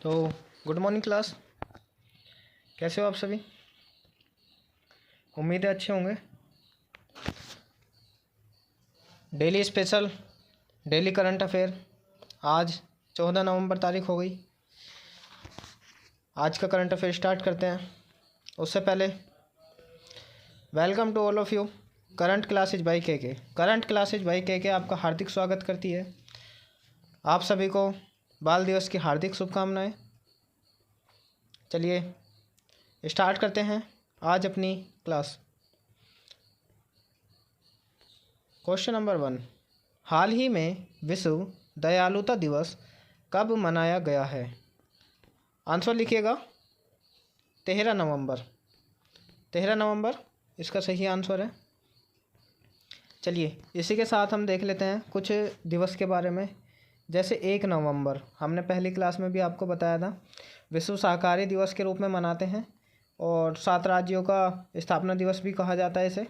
तो good morning class. कैसे हो आप सभी? उम्मीद है अच्छे होंगे। Daily special, daily current affair. आज 14 नवंबर तारीख हो गई। आज का करंट अफेयर स्टार्ट करते हैं। उससे पहले welcome to all of you. Current classes by K current classes by K आपका हार्दिक स्वागत करती है। आप सभी को बाल दिवस की हार्दिक शुभकामनाएं। चलिए स्टार्ट करते हैं आज अपनी क्लास। क्वेश्चन नंबर 1, हाल ही में विश्व दयालुता दिवस कब मनाया गया है? आंसर लिखिएगा 13 नवंबर। 13 नवंबर इसका सही आंसर है। चलिए इसी के साथ हम देख लेते हैं कुछ दिवस के बारे में। जैसे 1 नवंबर हमने पहली क्लास में भी आपको बताया था, विश्व शाकाहारी दिवस के रूप में मनाते हैं और 7 राज्यों का स्थापना दिवस भी कहा जाता है इसे।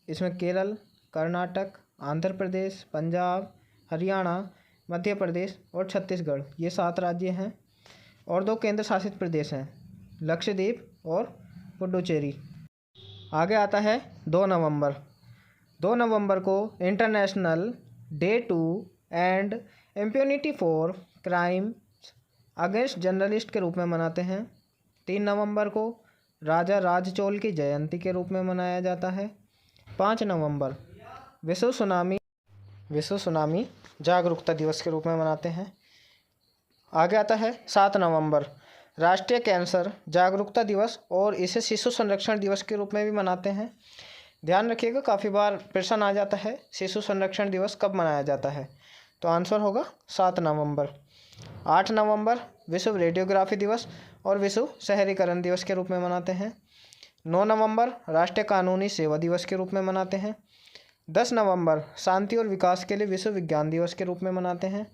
इसमें केरल, कर्नाटक, आंध्र प्रदेश, पंजाब, हरियाणा, मध्य प्रदेश और छत्तीसगढ़, ये 7 राज्य हैं और 2 केंद्र शासित प्रदेश हैं, लक्षद्वीप और पुडुचेरी। आगे आता है 2 नवंबर। 2 नवंबर को international day to end impunity for crime against journalist के रूप में मनाते हैं। 3 नवंबर को राजा राजचोल की जयंती के रूप में मनाया जाता है। 5 नवंबर विश्व सुनामी जागरूकता दिवस के रूप में मनाते हैं। आगे आता है 7 नवंबर राष्ट्रीय कैंसर जागरूकता दिवस और इसे शिशु संरक्षण दिवस के रूप में भी मनाते हैं। ध्यान रखिएगा, काफ़ी बार प्रश्न आ जाता है शिशु संरक्षण दिवस कब मनाया जाता है, तो आंसर होगा 7 नवंबर। 8 नवंबर विश्व रेडियोग्राफी दिवस और विश्व शहरीकरण दिवस के रूप में मनाते हैं। 9 नवंबर राष्ट्रीय कानूनी सेवा दिवस के रूप में मनाते हैं। 10 नवंबर शांति और विकास के लिए विश्व विज्ञान दिवस के रूप में मनाते हैं।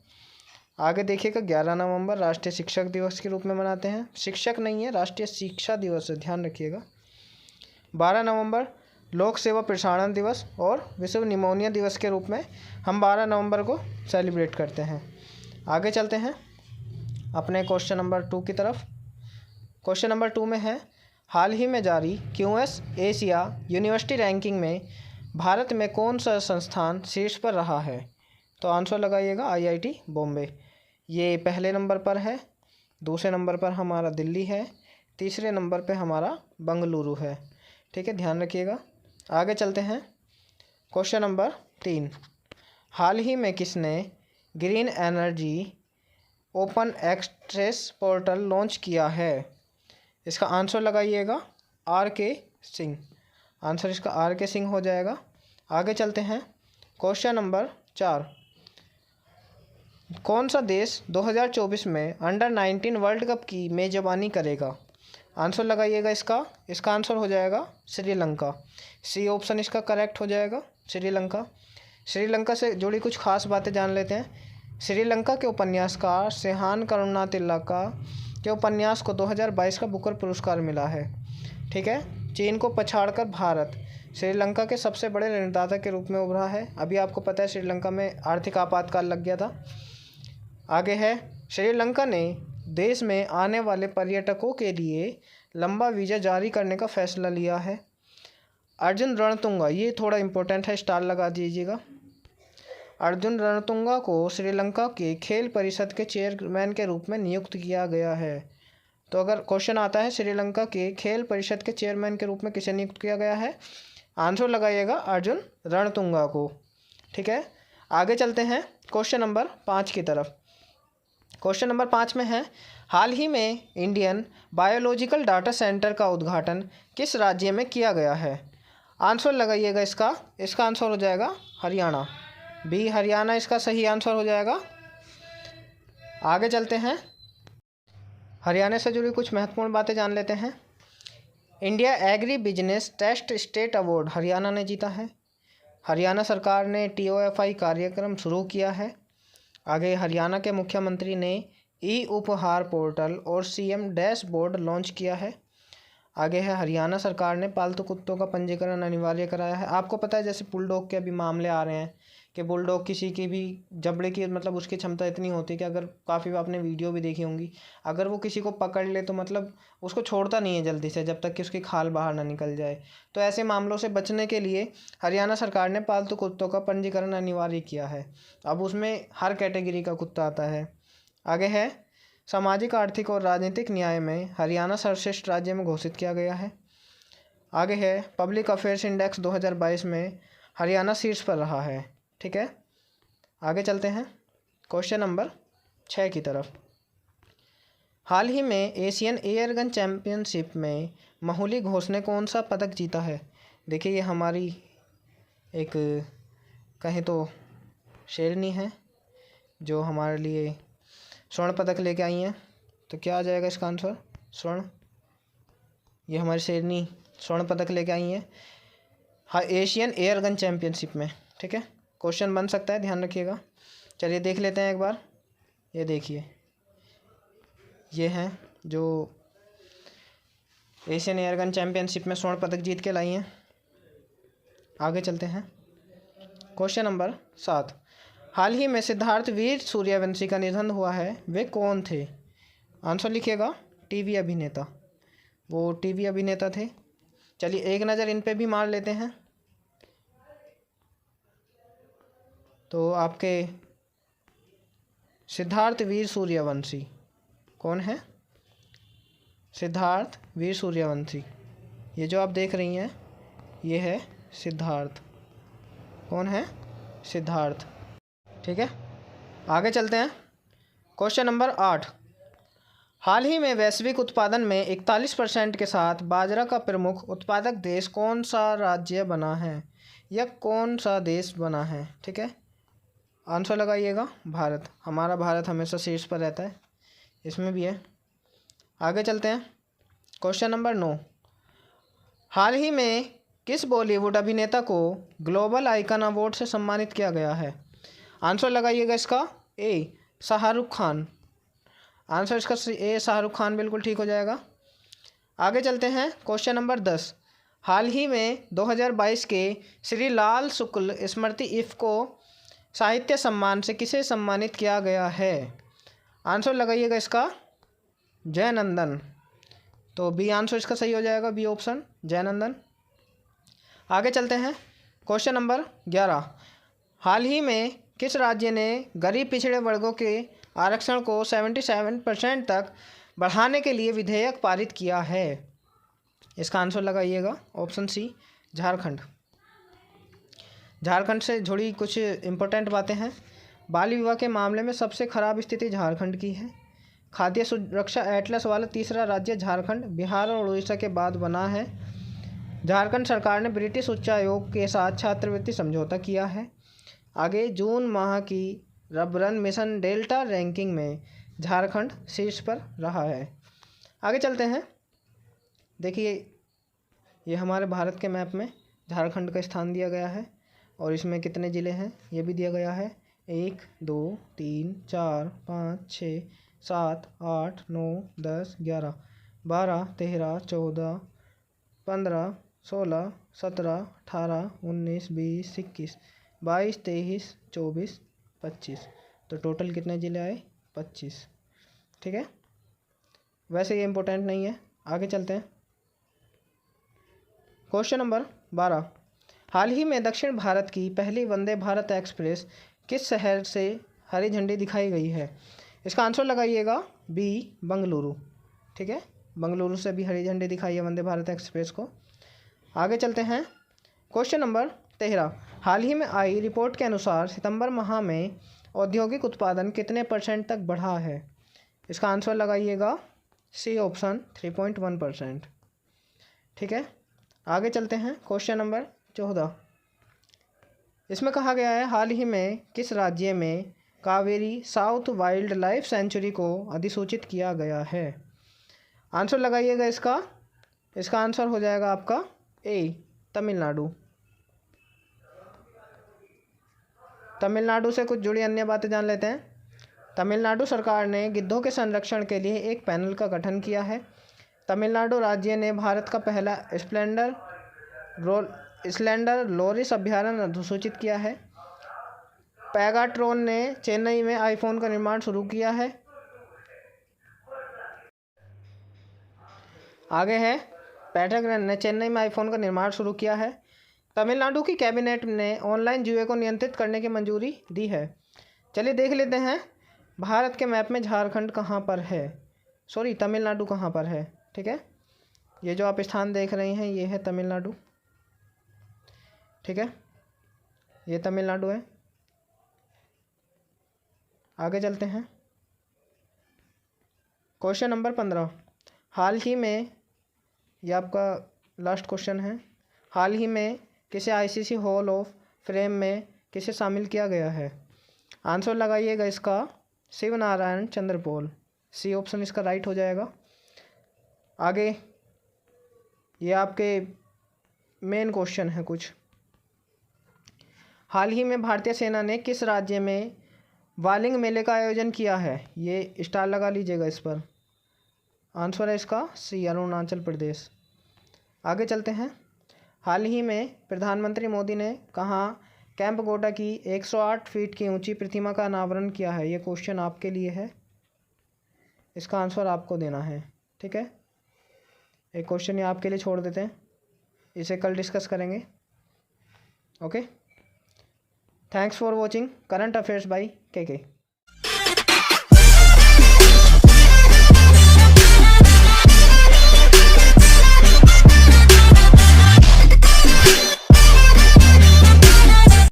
आगे देखिएगा 11 नवंबर राष्ट्रीय शिक्षक दिवस के रूप में मनाते हैं। शिक्षक नहीं है, राष्ट्रीय शिक्षा दिवस है, ध्यान रखिएगा। 12 नवंबर लोक सेवा प्रसारण दिवस और विश्व निमोनिया दिवस के रूप में हम 12 नवंबर को सेलिब्रेट करते हैं। आगे चलते हैं अपने क्वेश्चन नंबर 2 की तरफ। क्वेश्चन नंबर 2 में है, हाल ही में जारी क्यूएस एशिया यूनिवर्सिटी रैंकिंग में भारत में कौन सा संस्थान शीर्ष पर रहा है? तो आंसर लगाइएगा आईआईटी बॉम्बे। ये पहले नंबर पर है, दूसरे नंबर पर हमारा दिल्ली है, तीसरे नंबर पे हमारा बंगलुरु है। ठीक है, ध्यान रखिएगा। आगे चलते हैं क्वेश्चन नंबर 3, हाल ही में किसने green energy open access portal launch किया है? इसका आंसर लगाइएगा आर.के. सिंह। आंसर इसका आर.के. सिंह हो जाएगा। आगे चलते हैं क्वेश्चन नंबर 4, कौन सा देश 2024 में अंडर 19 वर्ल्ड कप की मेज़बानी करेगा? आंसर लगाइएगा इसका आंसर हो जाएगा श्रीलंका। सी ऑप्शन इसका करेक्ट हो जाएगा, श्रीलंका। श्रीलंका से जुड़ी कुछ खास बातें जान लेते हैं। श्रीलंका के उपन्यासकार सेहान करुणातिलका के उपन्यास को 2022 का बुकर पुरस्कार मिला है। ठीक है, चीन को पछाड़कर भारत श्रीलंका के सबसे बड़े ऋणदाता के रूप में उभरा है। अभी आपको पता है श्रीलंका में आर्थिक आपातकाल लग गया था। आगे है, श्रीलंका ने देश में आने वाले पर्यटकों के लिए लंबा वीज़ा जारी करने का फैसला लिया है। अर्जुन रणतुंगा, ये थोड़ा इम्पोर्टेंट है, स्टार लगा दीजिएगा। अर्जुन रणतुंगा को श्रीलंका के खेल परिषद के चेयरमैन के रूप में नियुक्त किया गया है। तो अगर क्वेश्चन आता है श्रीलंका के खेल परिषद के चेयरमैन के रूप में किसे नियुक्त किया गया है, आंसर लगाइएगा अर्जुन रणतुंगा को। ठीक है, आगे चलते हैं क्वेश्चन नंबर 5 की तरफ। क्वेश्चन नंबर 5 में है, हाल ही में इंडियन बायोलॉजिकल डाटा सेंटर का उद्घाटन किस राज्य में किया गया है? आंसर लगाइएगा इसका आंसर हो जाएगा हरियाणा। बी हरियाणा इसका सही आंसर हो जाएगा। आगे चलते हैं, हरियाणा से जुड़ी कुछ महत्वपूर्ण बातें जान लेते हैं। India agri business test state award Haryana ने जीता है। हरियाणा सरकार ने TOFI कार्यक्रम शुरू किया है। आगे हरियाणा के मुख्यमंत्री ने ई उपहार पोर्टल और CM डैशबोर्ड लॉन्च किया है। आगे है, हरियाणा सरकार ने पालतू कुत्तों का पंजीकरण अनिवार्य कराया है। आपको पता है जैसे बुलडॉग के अभी मामले आ रहे हैं कि बुलडॉग किसी की भी जबड़े की मतलब उसकी क्षमता इतनी होती है कि अगर काफ़ी बार आपने वीडियो भी देखी होंगी, अगर वो किसी को पकड़ ले तो मतलब उसको छोड़ता नहीं है जल्दी से, जब तक कि उसकी खाल बाहर ना निकल जाए। तो ऐसे मामलों से बचने के लिए हरियाणा सरकार ने पालतू कुत्तों का पंजीकरण अनिवार्य किया है। अब उसमें हर कैटेगरी का कुत्ता आता है। आगे है, सामाजिक, आर्थिक और राजनीतिक न्याय में हरियाणा सर्वश्रेष्ठ राज्य में घोषित किया गया है। आगे है, पब्लिक अफेयर्स इंडेक्स 2022 में हरियाणा शीर्ष पर रहा है। ठीक है, आगे चलते हैं क्वेश्चन नंबर 6 की तरफ। हाल ही में एशियन एयरगन चैम्पियनशिप में माहौली घोष ने कौन सा पदक जीता है? देखिए, ये हमारी एक कहें तो शेरनी है जो हमारे लिए स्वर्ण पदक लेके आई हैं। तो क्या आ जाएगा इसका आंसर? स्वर्ण। ये हमारी शेरनी स्वर्ण पदक लेके आई हैं हाँ एशियन एयरगन चैम्पियनशिप में। ठीक है, क्वेश्चन बन सकता है, ध्यान रखिएगा। चलिए देख लेते हैं एक बार। ये देखिए, ये हैं जो एशियन एयरगन चैम्पियनशिप में स्वर्ण पदक जीत के लाई हैं। आगे चलते हैं क्वेश्चन नंबर 7। हाल ही में सिद्धार्थ वीर सूर्यवंशी का निधन हुआ है, वे कौन थे? आंसर लिखिएगा, टीवी अभिनेता। वो टीवी अभिनेता थे। चलिए एक नज़र इन पे भी मार लेते हैं। तो आपके सिद्धार्थ वीर सूर्यवंशी कौन है? सिद्धार्थ वीर सूर्यवंशी, ये जो आप देख रही हैं ये है सिद्धार्थ। कौन है? सिद्धार्थ। ठीक है, आगे चलते हैं क्वेश्चन नंबर 8। हाल ही में वैश्विक उत्पादन में 41% के साथ बाजरा का प्रमुख उत्पादक देश कौन सा राज्य बना है या कौन सा देश बना है? ठीक है, आंसर लगाइएगा, भारत। हमारा भारत हमेशा शीर्ष पर रहता है, इसमें भी है। आगे चलते हैं क्वेश्चन नंबर 9। हाल ही में किस बॉलीवुड अभिनेता को ग्लोबल आइकन अवार्ड से सम्मानित किया गया है? आंसर लगाइएगा इसका, ए शाहरुख खान। आंसर इसका ए शाहरुख खान बिल्कुल ठीक हो जाएगा। आगे चलते हैं क्वेश्चन नंबर 10। हाल ही में 2022 के श्री लाल शुक्ल स्मृति इफ़को साहित्य सम्मान से किसे सम्मानित किया गया है? आंसर लगाइएगा इसका, जयनंदन। तो बी आंसर इसका सही हो जाएगा, बी ऑप्शन, जयनंदन। आगे चलते हैं क्वेश्चन नंबर 11। हाल ही में किस राज्य ने गरीब पिछड़े वर्गों के आरक्षण को 77% तक बढ़ाने के लिए विधेयक पारित किया है? इसका आंसर लगाइएगा, ऑप्शन सी, झारखंड। झारखंड से जुड़ी कुछ इम्पोर्टेंट बातें हैं। बाल विवाह के मामले में सबसे खराब स्थिति झारखंड की है। खाद्य सुरक्षा एटलस वाला तीसरा राज्य झारखंड बिहार और उड़ीसा के बाद बना है। झारखंड सरकार ने ब्रिटिश उच्चायोग के साथ छात्रवृत्ति समझौता किया है। आगे, जून माह की रबरन मिशन डेल्टा रैंकिंग में झारखंड शीर्ष पर रहा है। आगे चलते हैं, देखिए ये हमारे भारत के मैप में झारखंड का स्थान दिया गया है और इसमें कितने ज़िले हैं ये भी दिया गया है। 1 2 3 4 5 6 7 8 9 10 11 12 13 14 15 16 17 18 19 20 21 22 23 24 25। तो टोटल कितने ज़िले आए? 25। ठीक है, वैसे ये इम्पोर्टेंट नहीं है। आगे चलते हैं क्वेश्चन नंबर 12। हाल ही में दक्षिण भारत की पहली वंदे भारत एक्सप्रेस किस शहर से हरी झंडी दिखाई गई है? इसका आंसर लगाइएगा, बी बंगलुरु। ठीक है, बंगलुरु से भी हरी झंडी दिखाई है वंदे भारत एक्सप्रेस को। आगे चलते हैं क्वेश्चन नंबर 13। हाल ही में आई रिपोर्ट के अनुसार सितंबर माह में औद्योगिक उत्पादन कितने % तक बढ़ा है? इसका आंसर लगाइएगा, सी ऑप्शन, 3.1%। ठीक है, आगे चलते हैं क्वेश्चन नंबर 14। इसमें कहा गया है हाल ही में किस राज्य में Kaveri south wild life sanctuary को अधिसूचित किया गया है? आंसर लगाइएगा इसका आंसर हो जाएगा आपका ए तमिलनाडु। तमिलनाडु से कुछ जुड़ी अन्य बातें जान लेते हैं। तमिलनाडु सरकार ने गिद्धों के संरक्षण के लिए एक पैनल का गठन किया है। तमिलनाडु राज्य ने भारत का पहला स्प्लेंडर लोरिस अभयारण्य अधिसूचित किया है। पैगाट्रॉन ने चेन्नई में आईफोन का निर्माण शुरू किया है? आगे है, पैटागन ने चेन्नई में आईफोन का निर्माण शुरू किया है। तमिलनाडु की कैबिनेट ने ऑनलाइन जुए को नियंत्रित करने की मंजूरी दी है। चलिए देख लेते हैं भारत के मैप में झारखंड कहाँ पर है, सॉरी तमिलनाडु कहाँ पर है। ठीक है, ये जो आप स्थान देख रहे हैं ये है तमिलनाडु। ठीक है, ये तमिलनाडु है। आगे चलते हैं। क्वेश्चन नंबर 15, हाल ही में, ये आपका लास्ट क्वेश्चन है, हाल ही में किसे आईसीसी हॉल ऑफ फेम में किसे शामिल किया गया है? आंसर लगाइएगा इसका शिव नारायण चंद्रपॉल, सी ऑप्शन इसका राइट हो जाएगा। आगे ये आपके मेन क्वेश्चन है कुछ, हाल ही में भारतीय सेना ने किस राज्य में वालिंग मेले का आयोजन किया है? ये स्टार लगा लीजिएगा इस पर। आंसर है इसका सी अरुणाचल प्रदेश। आगे चलते हैं। हाल ही में प्रधानमंत्री मोदी ने कहाँ कैंप गोटा की 108 फीट की ऊंची प्रतिमा का अनावरण किया है? ये क्वेश्चन आपके लिए है, इसका आंसर आपको देना है। ठीक है, एक क्वेश्चन ये आपके लिए छोड़ देते हैं, इसे कल डिस्कस करेंगे। Okay, thanks for watching current affairs by के।